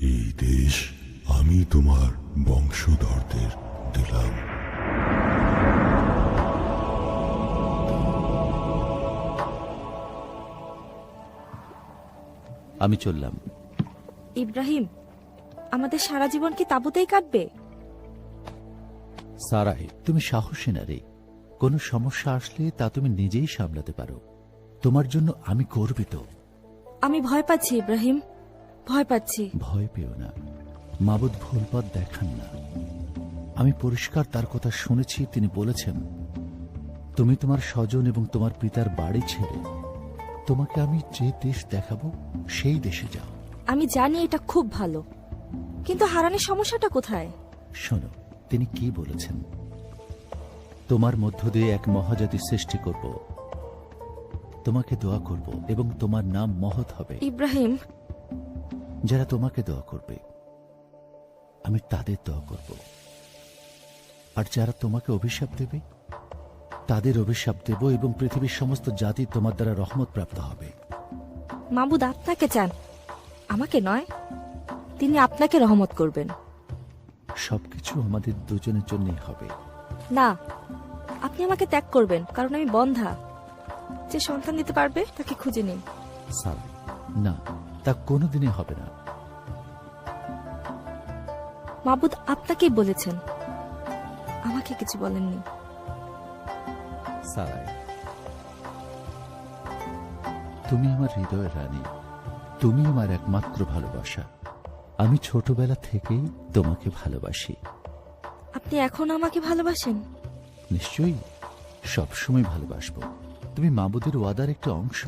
এই দেশ আমি তোমার বংশধরদের দিলাম। আমি চললাম। ইব্রাহিম, আমাদের সারা জীবন কি তাঁবুতেই কাটবে? সারাই, তুমি সাহসী নারী। কোনো সমস্যা আসলে তা তুমি নিজেই সামলাতে পারো। তোমার জন্য আমি গর্বিত। আমি ভয় পাচ্ছি ইব্রাহিম, ভয় পাচ্ছি। ভয় পেও না, মাবুদ ভুল পথ দেখান না। আমি পরিষ্কার তার কথা শুনেছি। তিনি বলেছেন, তুমি তোমার স্বজন এবং তোমার পিতার বাড়ি ছেড়ে তোমাকে আমি যে দেশ দেখাবো সেই দেশে যাও। আমি জানি এটা খুব ভালো, কিন্তু হারানের সমস্যাটা কোথায়? শোনো, তিনি কি বলেছেন, তোমার মধ্য দিয়ে এক মহাজাতি সৃষ্টি করব, তোমাকে দোয়া করব এবং তোমার নাম মহৎ হবে। ইব্রাহিম, যারা তোমাকে দোয়া করবে আমি তাদের দোয়া করব, আর যারা তোমাকে অভিশাপ দেবে তাদের অভিশাপ দেব, এবং পৃথিবীর সমস্ত জাতি তোমার দ্বারা রহমত প্রাপ্ত হবে। মাবুদ আপনাকে চান, আমাকে নয়। তিনি আপনাকে রহমত করবেন। সবকিছু আমাদের দুজনের জন্যই হবে। না, আপনি আমাকে ত্যাগ করবেন, কারণ আমি বন্ধা। যে সন্তান দিতে পারবে তাকে খুঁজে নিন। সাল, না, তা কোনোদিনই হবে না। মাবুদ আপনাকেই বলেছেন, আমাকে কিছু বলেননি। সারাই, তুমি আমার হৃদয়ের রানী, তুমি আমার একমাত্র ভালোবাসা। আমি ছোটবেলা থেকেই তোমাকে ভালোবাসি। আপনি এখন আমাকে ভালোবাসেন? নিশ্চয়ই, সবসময় ভালোবাসবো। তুমি মাবুদের ওয়াদার একটা অংশ।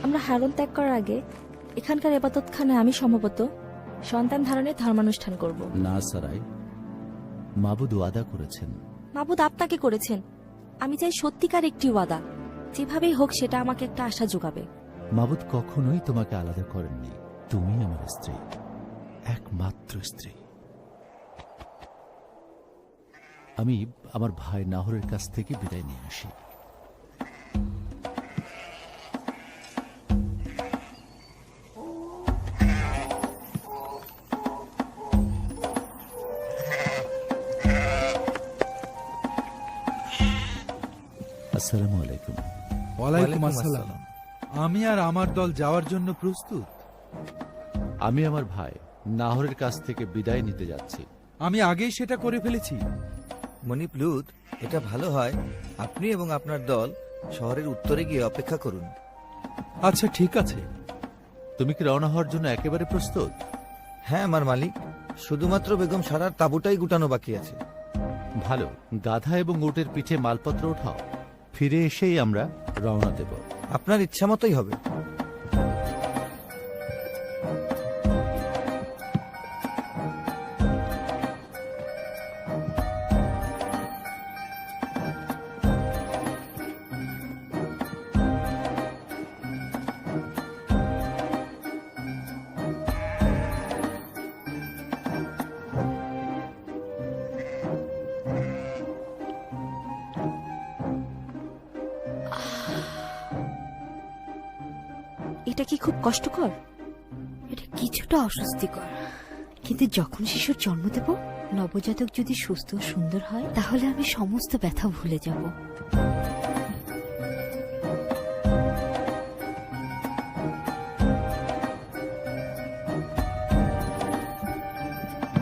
আমরা হারন ত্যাগ করার আগে এখানকার ইবাদতখানায় আমি সম্ভবত সন্তান ধারণের ধর্মানুষ্ঠান করব। না সারাই, মাবুদ ওয়াদা করেছেন। মাবুদ আপনাকে করেছেন। আমি চাই সত্যিকার একটি ওয়াদা, যেভাবেই হোক সেটা আমাকে একটা আশা যোগাবে। মাবুদ কখনোই তোমাকে আলাদা করেননি। তুমি আমার স্ত্রী, একমাত্র স্ত্রী। আমি আমার ভাই নাহরের কাছ থেকে বিদায় নিয়ে আসি। আসসালামু আলাইকুম। ওয়ালাইকুম আসসালাম। আমি আর আমার দল যাওয়ার জন্য প্রস্তুত। আমি আমার ভাই নাহরের কাছ থেকে বিদায় নিতে যাচ্ছি। আমি আগেই সেটা করে ফেলেছি। মনিব লুত, এটা ভালো হয় আপনি এবং আপনার দল শহরের উত্তরে গিয়ে অপেক্ষা করুন। আচ্ছা, ঠিক আছে। তুমি কি রওনা হওয়ার জন্য একেবারে প্রস্তুত? হ্যাঁ আমার মালিক, শুধুমাত্র বেগম সারার তাঁবুটাই গুটানো বাকি আছে। ভালো, গাধা এবং উটের পিঠে মালপত্র ওঠাও। ফিরে এসেই আমরা রওনা দেব। আপনার ইচ্ছা মতোই হবে। এটা কি খুব কষ্টকর? এটা কিছুটা অস্বস্তিকর, কিন্তু যখন শিশুর জন্ম দেব, নবজাতক যদি সুস্থ ও সুন্দর হয়, তাহলে আমি সমস্ত ব্যথা ভুলে যাব।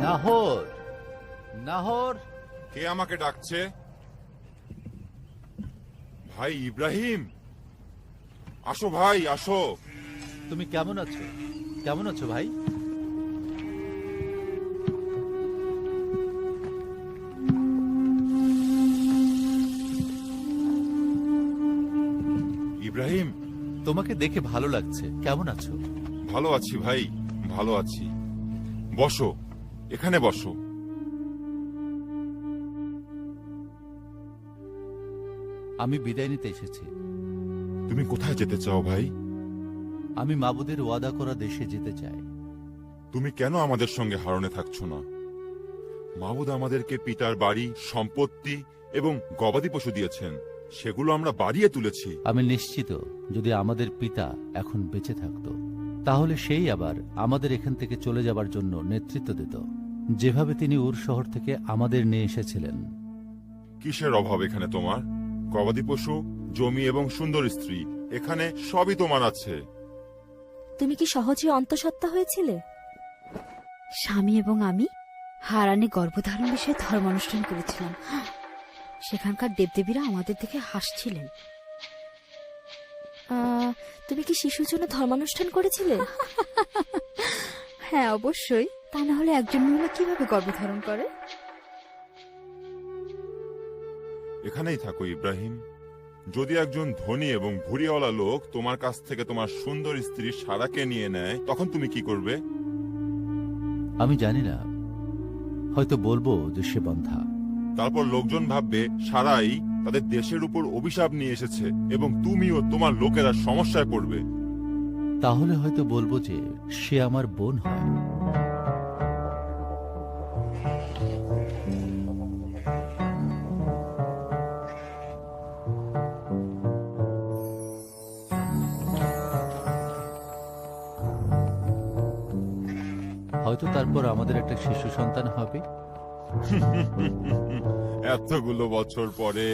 নাহর, নাহর, কে আমাকে ডাকছে? ভাই ইব্রাহিম, আসো ভাই, আসো। তুমি কেমন আছো? কেমন আছো ভাই? ইব্রাহিম, তোমাকে দেখে ভালো লাগছে। কেমন আছো? ভালো আছি ভাই, ভালো আছি। বসো, এখানে বসো। আমি বিদায় নিতে এসেছি। তুমি কোথায় যেতে চাও ভাই? আমি মাবুদের ওয়াদা করা দেশে যেতে চাই। তুমি কেন আমাদের সঙ্গে হারনে থাকছো না? মাবুদ আমাদেরকে পিতার বাড়ি, সম্পত্তি এবং গবাদি পশু দিয়েছেন, সেগুলো আমরা বাড়িয়ে তুলেছি। আমি নিশ্চিত যদি আমাদের পিতা এখন বেঁচে থাকতো তাহলে সেই আবার আমাদের এখান থেকে চলে যাবার জন্য নেতৃত্ব দিত, যেভাবে তিনি উর শহর থেকে আমাদের নিয়ে এসেছিলেন। কিসের অভাব এখানে তোমার? গবাদি পশু, জমি এবং সুন্দর স্ত্রী, এখানে সবই তোমার আছে। তুমি কি সহজে অন্তঃসত্ত্বা হয়েছিলে? স্বামী এবং আমি হারানে গর্ভধারণ বিষয়ে ধর্মানুষ্ঠান করেছিলাম। সেখানকার দেবদেবীরা আমাদের দেখে হাসছিলেন। তুমি কি শিশুর জন্য ধর্মানুষ্ঠান করেছিলে? হ্যাঁ, অবশ্যই। তা না হলে একজন মহিলা কিভাবে গর্ভধারণ করে? এখানেই থাকো ইব্রাহিম। যদি একজন ধনী এবং ভুঁড়িওয়ালা লোক তোমার কাছ থেকে তোমার সুন্দর স্ত্রী সারাকে নিয়ে নেয়, তখন তুমি কি করবে? আমি জানি না, হয়তো বলবো যে সে বন্ধা। তারপর লোকজন ভাববে সারাই তাদের দেশের উপর অভিশাপ নিয়ে এসেছে এবং তুমিও তোমার লোকেরা সমস্যায় পড়বে। তাহলে হয়তো বলবো যে সে আমার বোন হয়। হয়তো তারপর আমাদের একটা শিশু সন্তান হবে। এতগুলো বছর পরে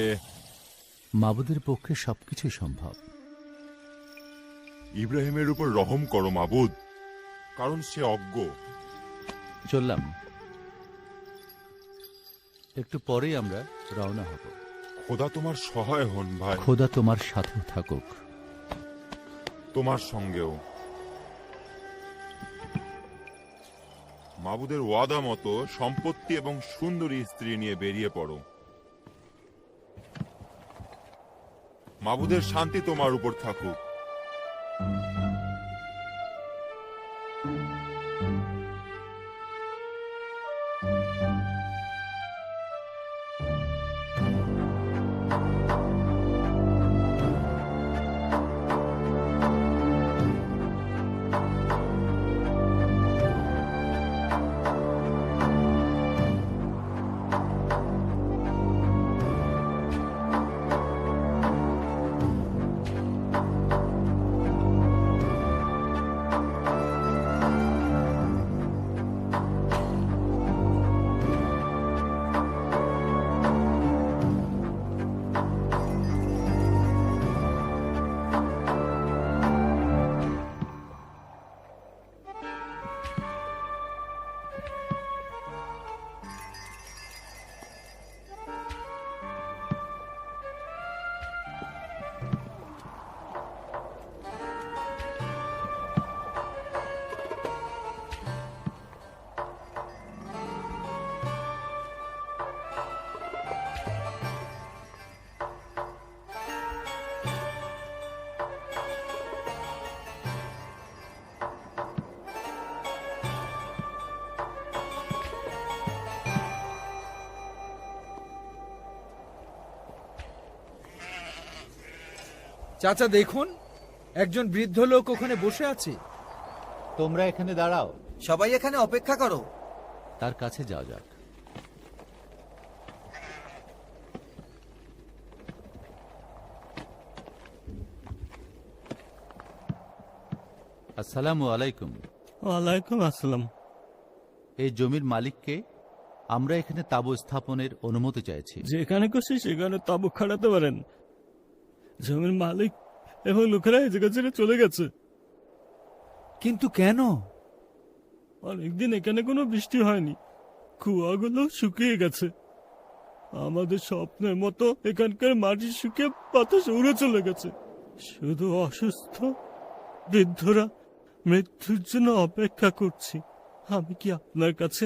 মাবুদের পক্ষে সবকিছুই সম্ভব। ইব্রাহিমের উপর রহম করো মাবুদ, কারণ সে অজ্ঞ। চললাম, একটু পরেই আমরা রওনা হব। খোদা তোমার সহায় হন ভাই, খোদা তোমার সাথে থাকুক। তোমার সঙ্গেও। মাবুদের ওয়াদা মতো সম্পত্তি এবং সুন্দরী স্ত্রী নিয়ে বেরিয়ে পড়ো। মাবুদের শান্তি তোমার উপর থাকুক। চাচা দেখুন, একজন বৃদ্ধ লোক ওখানে বসে আছে। তোমরা এখানে দাঁড়াও, সবাই এখানে অপেক্ষা করো। তার কাছে যাওয়া যাক। আসসালামু আলাইকুম। ওয়ালাইকুম আসসালাম। এই জমির মালিককে আমরা এখানে তাঁবু স্থাপনের অনুমতি চাইছি। যেখানে খুশি সেখানে তাবু খাড়াতে পারেন। জমির মালিক এবং লোকেরা এই জায়গা ছেড়ে চলে গেছে। কিন্তু কেন? অনেকদিন এখানে কোনো বৃষ্টি হয়নি, কুয়াগুলো শুকিয়ে গেছে। আমাদের স্বপ্নের মতো এখানকার মাটি শুকিয়ে বাতাস উড়ে চলে গেছে। শুধু অসুস্থ বৃদ্ধরা মৃত্যুর জন্য অপেক্ষা করছি। আমি কি আপনার কাছে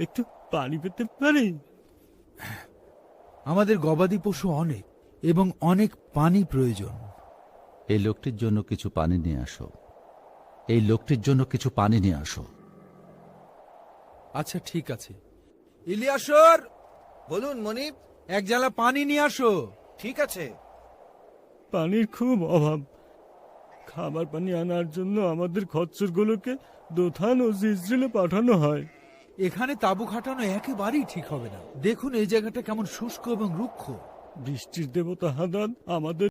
একটু পানি পেতে পারি? আমাদের গবাদি পশু অনেক এবং অনেক পানি প্রয়োজন। এই লোকটির জন্য কিছু পানি নিয়ে আসো। এই লোকটির জন্য কিছু পানি নিয়ে আসো। আচ্ছা ঠিক আছে। ইলিয়াসর, বলুন মনিব। এক জালা পানি নিয়ে আসো। ঠিক আছে। পানির খুব অভাব। খাবার পানি আনার জন্য আমাদের খচ্চরগুলোকে দোথান ও ইসরায়েলে পাঠানো হয়। এখানে তাঁবু খাটানো একেবারেই ঠিক হবে না। দেখুন এই জায়গাটা কেমন শুষ্ক এবং রুক্ষ। বৃষ্টির দেবতা হাদাদ আমাদের